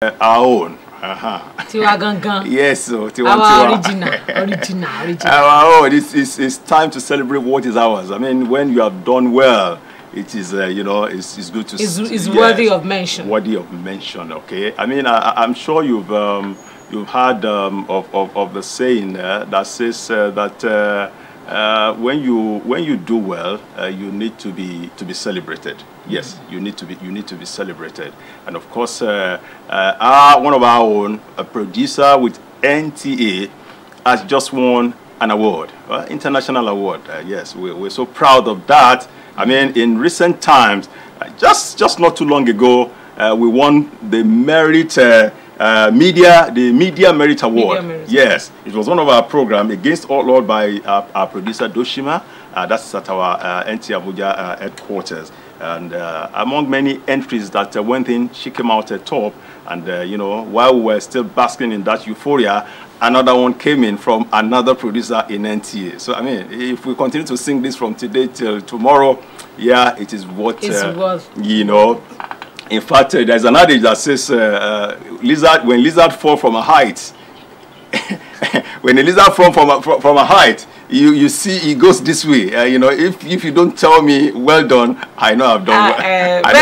Our own. Tiwa Gangan. Yes, so Tiwa our original. Our own. It's time to celebrate what is ours. I mean, when you have done well, it is you know, it's good to. It's worthy of mention. Worthy of mention. Okay. I mean, I'm sure you've heard of the saying that says that when you do well, you need to be celebrated. Yes, you need to be celebrated. And of course, one of our own, a producer with NTA, has just won an award, international award. Yes, we're so proud of that. I mean, in recent times, just not too long ago, we won the Media Merit Award. Yes, it was one of our programs, Against All by our producer Doshima. That's at our NT Abuja headquarters. And among many entries that went in, she came out at top. And you know, while we were still basking in that euphoria, another one came in from another producer in NTA. So I mean, if we continue to sing this from today till tomorrow, yeah, it is what you know. In fact, there's an adage that says, when lizard fall from a height, when a lizard fall from a height, you see it goes this way. You know, if you don't tell me, well done, I know I've done well. I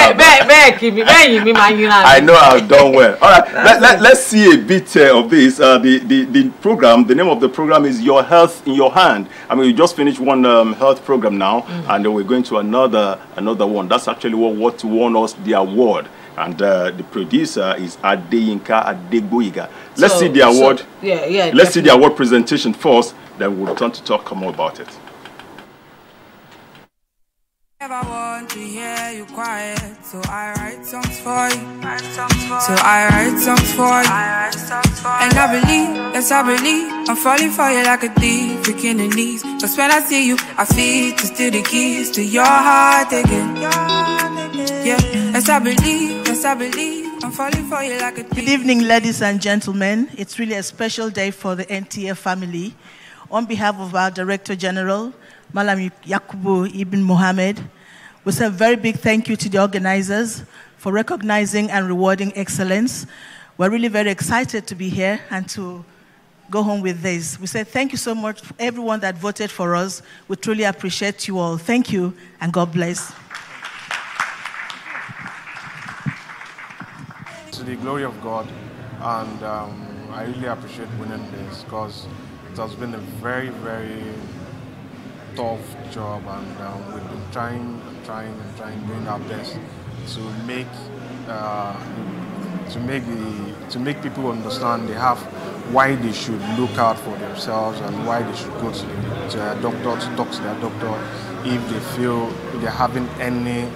know I've done well. All right, let's see a bit of this. The program, the name of the program is Your Health in Your Hand. I mean, we just finished one health program now, and we're going to another one. That's actually what won us the award. And the producer is Yinka Adegboyega. Let's see the award. Let's see the award presentation first. Then we'll return to talk more about it. I want to hear you quiet, so I write songs for you. So I write songs for you. And I believe, yes I believe, I'm falling for you like a thief, freaking the knees. Cause when I see you, I feel to steal the keys to your heart again. Yeah, yes I believe, I'm falling for you like a thief. Good evening, ladies and gentlemen. It's really a special day for the NTA family. On behalf of our Director General, Malam Yakubu Ibn Mohammed, we say a very big thank you to the organizers for recognizing and rewarding excellence. We're really very excited to be here and to go home with this. We say thank you so much for everyone that voted for us. We truly appreciate you all. Thank you and God bless. To the glory of God, and I really appreciate winning this because it has been a very, very tough job, and we've been trying, doing our best to make people understand they have why they should look out for themselves and why they should go to their doctor to talk to their doctor if they feel they're having any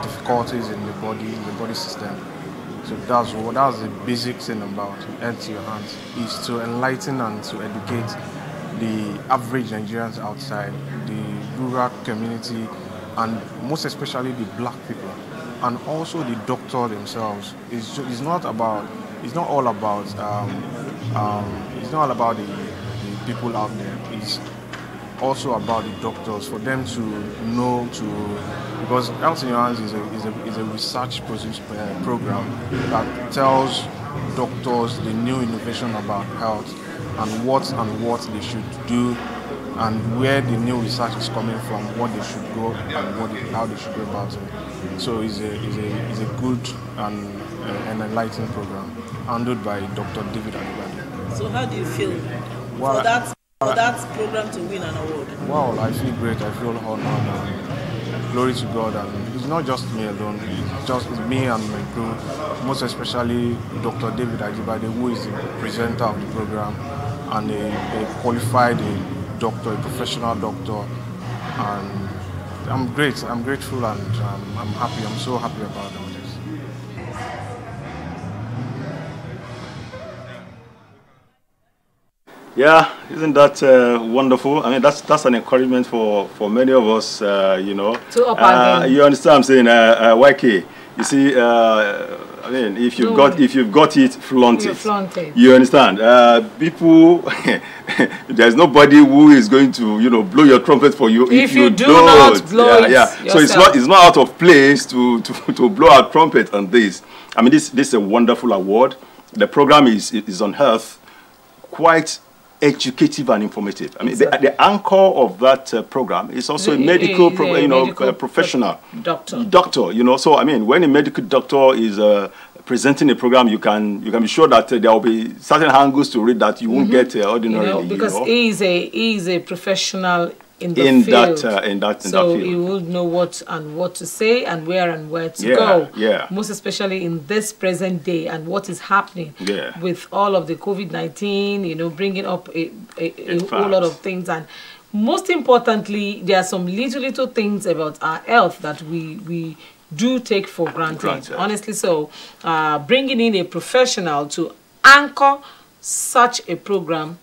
difficulties in the body system. So that's the basic thing about Health in Your Hands, is to enlighten and to educate the average Nigerians outside, the rural community, and most especially the black people, and also the doctor themselves. It's not all about the people out there. It's also about the doctors, for them to know because Health in Your Hands is a research program that tells doctors the new innovation about health and what they should do and where the new research is coming from, what they should go and how they should go about it. So it's a good and enlightening program handled by Dr. David Adegboyega. So how do you feel for that program to win an award? Wow, I feel great. I feel honored. And glory to God. And it's not just me alone. It's me and my crew, most especially Dr. David Adegboyega, who is the presenter of the program and a qualified doctor, a professional doctor. And I'm great. I'm grateful, and I'm happy. I'm so happy about all this. Yeah, isn't that wonderful? I mean, that's an encouragement for many of us, you know. To up again. You understand what I'm saying, YK? You see, I mean, if you've got it, flaunt it. Flaunt it. You understand? People, there's nobody who is going to, blow your trumpet for you if you do not blow it So it's not out of place to blow our trumpet on this. I mean, this is a wonderful award. The program is on health, quite educative and informative. I mean, the anchor of that program is also a medical professional. Doctor. So I mean, when a medical doctor is presenting a program, you can be sure that there will be certain angles to read that you won't get ordinarily. Because he is a professional in that field. So you will know what to say and where to go. Yeah. Most especially in this present day and what is happening with all of the COVID-19, bringing up a whole lot of things. And most importantly, there are some little things about our health that we do take for granted. Honestly, so bringing in a professional to anchor such a program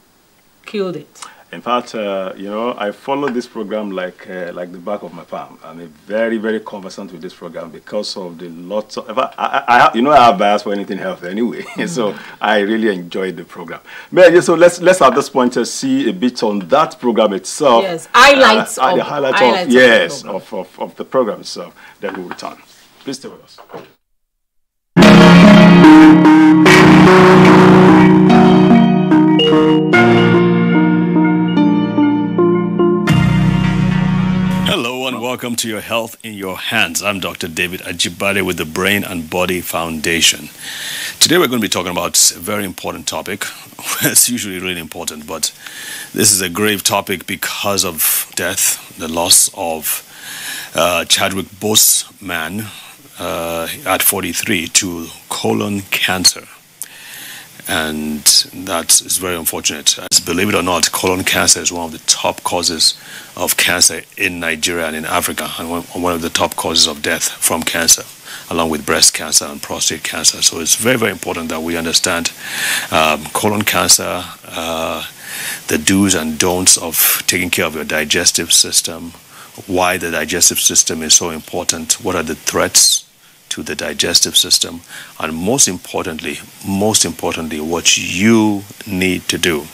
killed it. In fact, I follow this program like the back of my palm. I'm very, very conversant with this program because of the lots of. I have bias for anything health anyway, so I really enjoyed the program. But so let's at this point see a bit on that program itself. Yes, highlights of the program itself. Then we'll return. Please stay with us. Welcome to Your Health in Your Hands. I'm Dr. David Ajibade with the Brain and Body Foundation. Today we're going to be talking about a very important topic. It's usually really important, but this is a grave topic because of death, the loss of Chadwick Boseman at 43 to colon cancer. And that is very unfortunate. As believe it or not, colon cancer is one of the top causes of cancer in Nigeria and in Africa, and one of the top causes of death from cancer, along with breast cancer and prostate cancer. So it's very, very important that we understand colon cancer, the do's and don'ts of taking care of your digestive system, why the digestive system is so important, what are the threats to the digestive system, and most importantly, what you need to do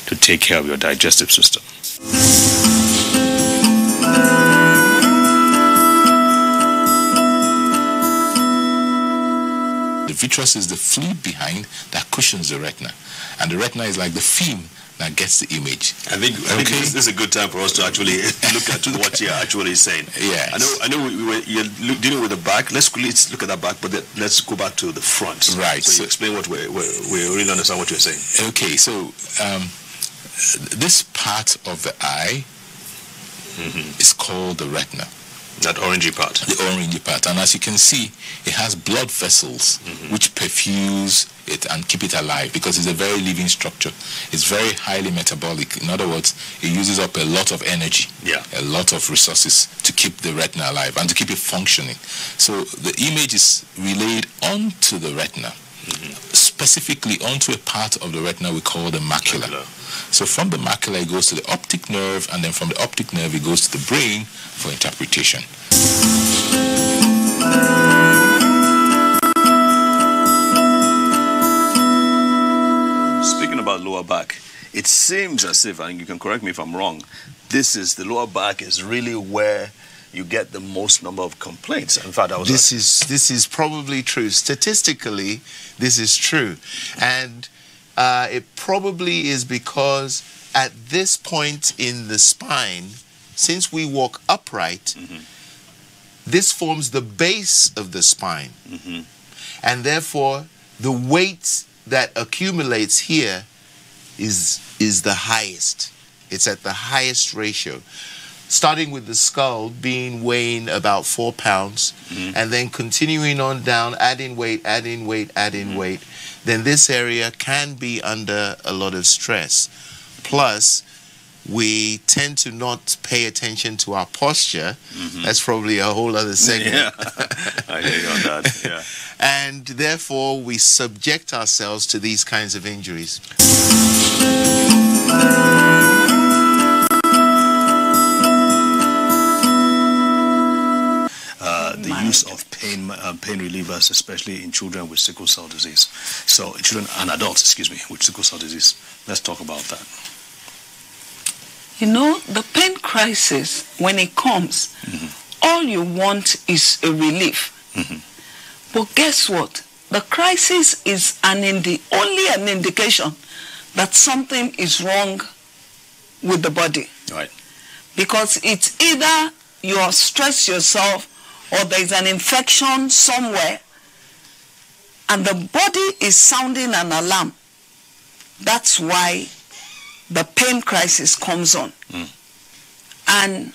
to take care of your digestive system. The vitreous is the fluid behind that cushions the retina, and the retina is like the film that gets the image. I think this is a good time for us to actually look at what you're actually saying. Yes. I know you're dealing with the back. Let's look at that back, but let's go back to the front. Right. So you explain what we really understand what you're saying. Okay, so this part of the eye is called the retina. That orangey part. The orangey part. And as you can see, it has blood vessels which perfuse it and keep it alive because it's a very living structure. It's very highly metabolic. In other words, it uses up a lot of energy, a lot of resources to keep the retina alive and to keep it functioning. So the image is relayed onto the retina, specifically onto a part of the retina we call the macula. So from the macula it goes to the optic nerve, and then from the optic nerve it goes to the brain for interpretation. Speaking about lower back, it seems as if, and you can correct me if I'm wrong, the lower back is really where you get the most number of complaints. In fact, this is probably true. Statistically, this is true. And it probably is because at this point in the spine, since we walk upright, this forms the base of the spine. And therefore, the weight that accumulates here is the highest. It's at the highest ratio. Starting with the skull weighing about 4 pounds, and then continuing on down, adding weight, then this area can be under a lot of stress. Plus, we tend to not pay attention to our posture. That's probably a whole other segment. I hear you on that, yeah. And therefore, we subject ourselves to these kinds of injuries. The use of pain relievers, especially in children with sickle cell disease. So children and adults, excuse me, with sickle cell disease. Let's talk about that. You know, the pain crisis, when it comes, all you want is a relief. But guess what? The crisis is only an indication that something is wrong with the body. Right. Because it's either you are stressed yourself or there is an infection somewhere and the body is sounding an alarm. That's why the pain crisis comes on. And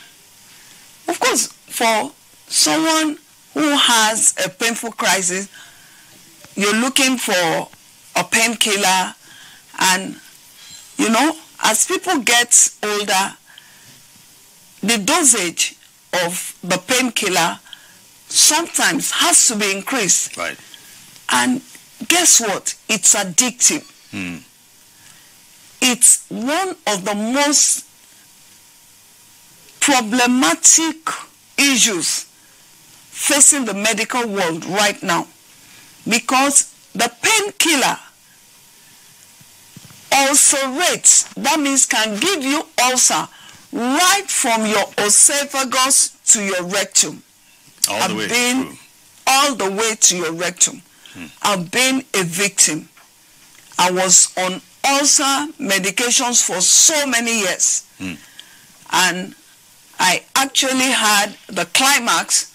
of course, for someone who has a painful crisis, you're looking for a painkiller, and you know, as people get older, the dosage of the painkiller sometimes has to be increased. Right. And guess what? It's addictive. It's one of the most problematic issues facing the medical world right now, because the painkiller ulcerates, that means can give you ulcer right from your esophagus to your rectum. All the way through. All the way to your rectum. I've been a victim. I was on ulcer medications for so many years. And I actually had the climax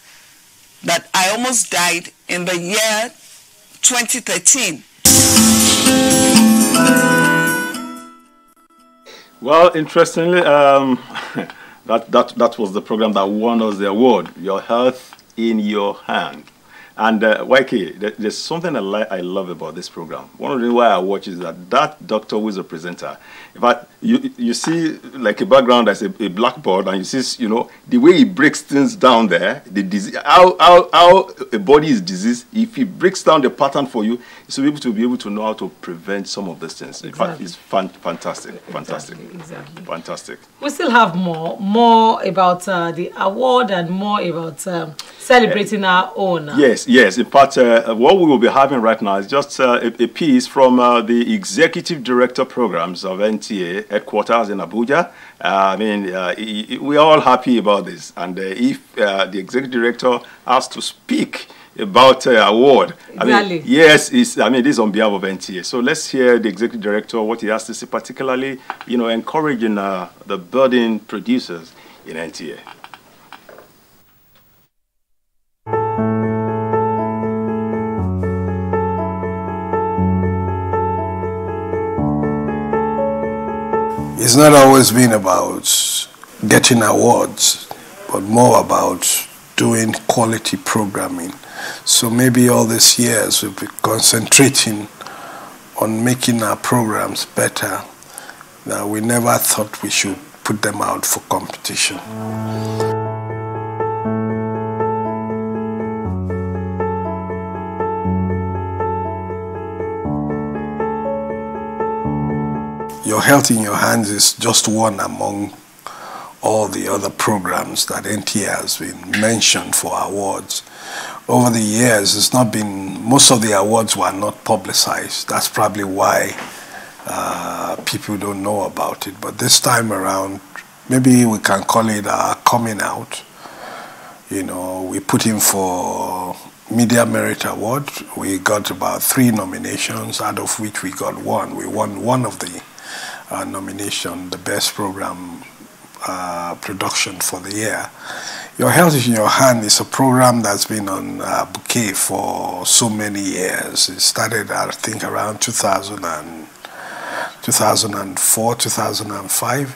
that I almost died in the year 2013. Well, interestingly, that was the program that won us the award, Your Health in Your Hand. And YK, there's something I love about this program. One of the reasons why I watch is that doctor who is a presenter, in fact, you see like a background as a blackboard, and you see, you know, the way he breaks things down there, the disease, how a body is diseased. If he breaks down the pattern for you, so to be able to know how to prevent some of these things. In fact, it's fantastic. Exactly. Fantastic. We still have more about the award and more about celebrating our own. Yes. In fact, what we will be having right now is just a piece from the Executive Director Programs of NTA headquarters in Abuja. I mean, we are all happy about this. And if the Executive Director has to speak about award, exactly. I mean, yes, this is on behalf of NTA. So let's hear the Executive Director, what he has to say, particularly, you know, encouraging the budding producers in NTA. It's not always been about getting awards, but more about doing quality programming. So maybe all these years we'll be concentrating on making our programs better. Now, we never thought we should put them out for competition. Your Health in Your Hands is just one among all the other programs that NTA has been mentioned for awards. Over the years, it's not been, most of the awards were not publicized. That's probably why people don't know about it. But this time around, maybe we can call it our coming out. You know, we put in for Media Merit Award. We got about 3 nominations, out of which we got 1. We won one of the nomination, the best program production for the year. Your Health in Your Hand is a program that's been on bouquet for so many years. It started, I think, around 2004, 2005,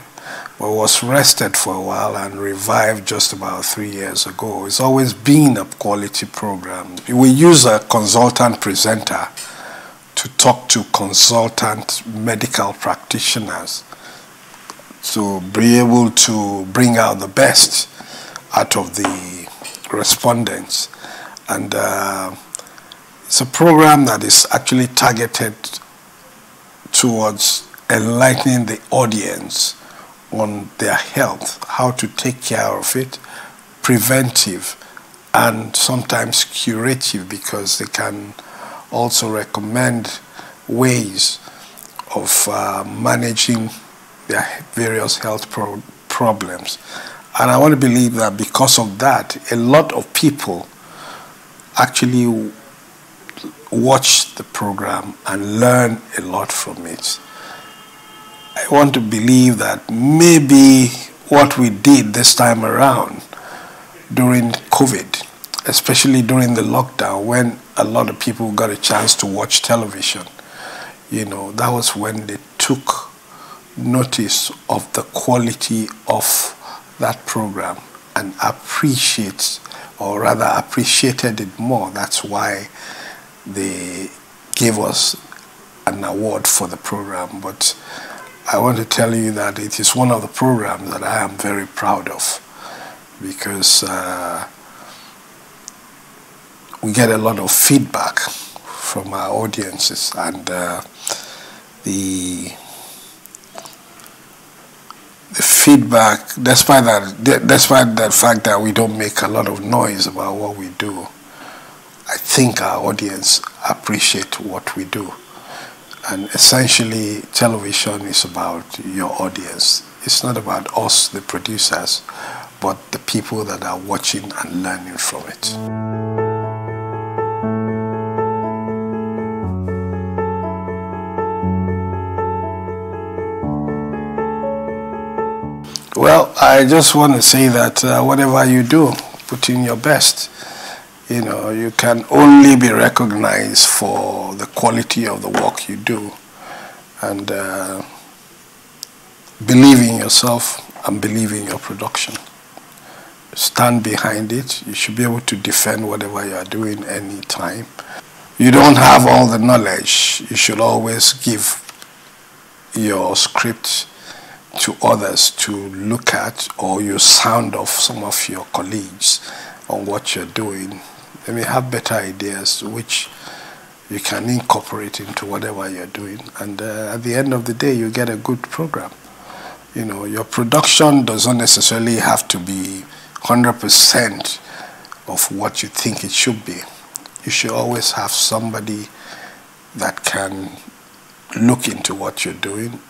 but was rested for a while and revived just about 3 years ago. It's always been a quality program. We use a consultant presenter to talk to consultant medical practitioners to be able to bring out the best out of the respondents. And it's a program that is actually targeted towards enlightening the audience on their health, how to take care of it, preventive and sometimes curative, because they can also recommend ways of managing their various health problems. And I want to believe that because of that, a lot of people actually watch the program and learn a lot from it. I want to believe that maybe what we did this time around during COVID, especially during the lockdown, when a lot of people got a chance to watch television, you know, that was when they took notice of the quality of that program and appreciated it more. That's why they gave us an award for the program. But I want to tell you that it is one of the programs that I am very proud of, because we get a lot of feedback from our audiences, and the feedback, despite the fact that we don't make a lot of noise about what we do, I think our audience appreciate what we do. And essentially, television is about your audience. It's not about us, the producers, but the people that are watching and learning from it. Well, I just want to say that whatever you do, put in your best. You know, you can only be recognized for the quality of the work you do. And believe in yourself and believe in your production. Stand behind it. You should be able to defend whatever you are doing any time. You don't have all the knowledge. You should always give your script to others to look at, or you sound off some of your colleagues on what you're doing. They may have better ideas which you can incorporate into whatever you're doing, and at the end of the day you get a good program. You know, your production doesn't necessarily have to be 100% of what you think it should be. You should always have somebody that can look into what you're doing,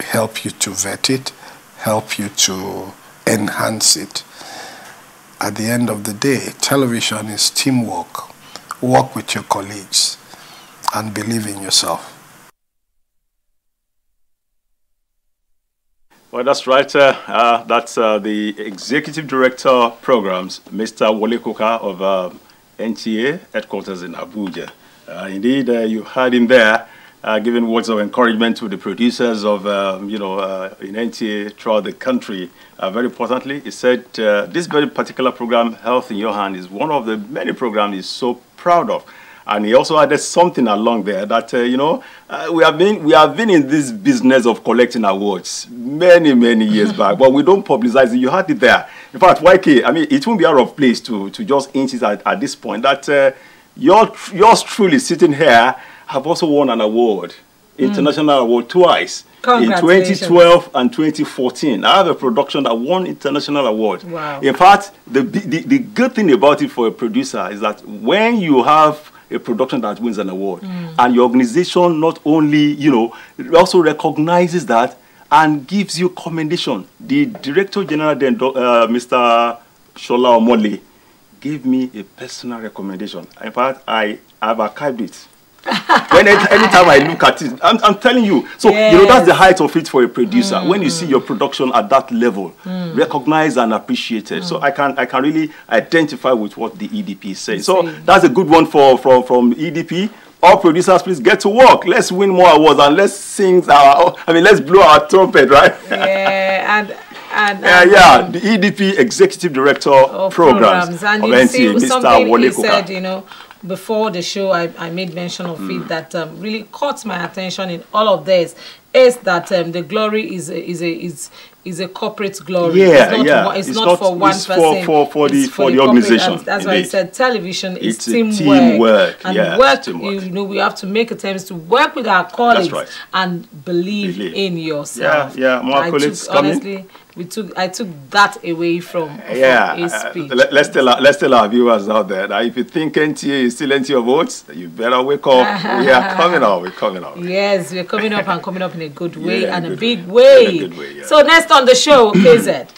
help you to vet it, help you to enhance it. At the end of the day, television is teamwork. Work with your colleagues and believe in yourself. Well, that's right. That's the Executive Director Programs, Mr. Wole Koka of NTA headquarters in Abuja. Indeed, you heard him there giving words of encouragement to the producers of, in NTA throughout the country. Very importantly, he said this very particular program, Health in Your Hand, is one of the many programs he's so proud of. And he also added something along there that, we have been in this business of collecting awards many years back, but we don't publicize it. You had it there. In fact, YK, I mean, it won't be out of place to just hint it at this point that yours truly sitting here have also won an award, international award twice. In 2012 and 2014. I have a production that won international award. Wow. In fact, the good thing about it for a producer is that when you have a production that wins an award, and your organization not only, also recognizes that and gives you commendation. The Director General then, Mr. Shola Omole, gave me a personal recommendation. In fact, I have archived it. Anytime I look at it, I'm telling you. So, that's the height of it for a producer. When you see your production at that level, recognized and appreciated. So I can really identify with what the EDP is saying. So that's a good one from EDP. All producers, please get to work. Let's win more awards and let's sing let's blow our trumpet, right? Yeah, the EDP Executive Director of Programs and of you NTA, see Mr. Wole he Koka. said, before the show, I made mention of it that really caught my attention in all of this. is that the glory is a corporate glory. Yeah, it's not for one person. For the organization. That's why I said television is teamwork. And work, we have to make attempts to work with our colleagues and believe in yourself. More colleagues honestly, I took that away from a speech. Let's tell our viewers out there that if you think NTA is still NTA votes, you better wake up. We are coming up. We're coming up. Yes, we're coming up and coming up in a good way and a big way. So next on the show, KZ.